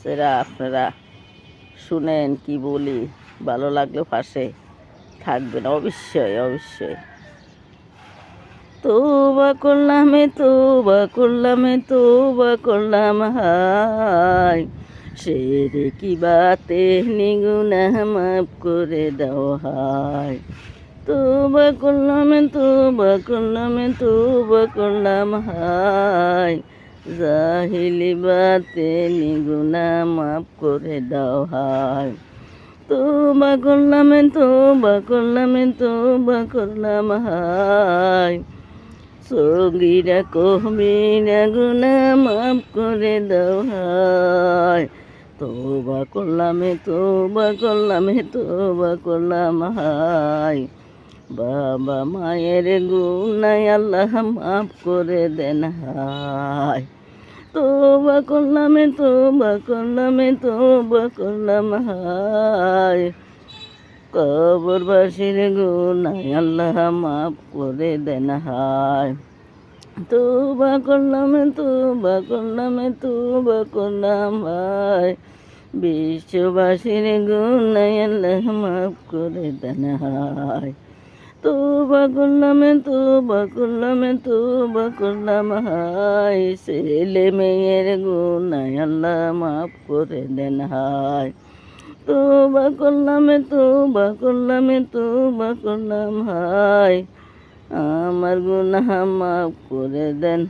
সেরা আপনারা শুনেন কি বলি, ভালো লাগলে পাশে থাকবেন অবশ্যই অবশ্যই। তওবা করলাম তওবা করলাম তওবা করলাম হায়, সেরে কি বাতে নিগুনাহ মাফ করে দাও হায়। তওবা করলাম তওবা করলাম তওবা করলাম হায়, জাহিলি বাতে নিগুনাহ মাফ করে দাও হায়। তওবা করলাম তওবা করলাম তওবা করলাম হায়, সগীরা কবিরা গুনাহ মাফ করে দাও হায়। তওবা করলাম তওবা করলাম তওবা করলাম হায়, বাবা মায়ের গুনাহ আল্লাহ মাফ করে দেন হায়। তওবা করলাম তওবা করলাম তওবা করলাম হায়, কবরবাসীর গুনাহ আল্লাহ মাফ করে দেন হায়। তওবা করলাম তওবা করলাম তওবা করলাম হায়, বিশ্ববাসীর গুনাহ আল্লাহ মাফ করে দেন হায়। তওবা করলাম তওবা করলাম তওবা করলাম হায়, ছেলে মেয়ের গুনাহ আল্লাহ মাফ করে দেন হায়। তওবা করলাম তওবা করলাম তওবা করলাম হায়, আমার গুনাহ মাফ করে দেন।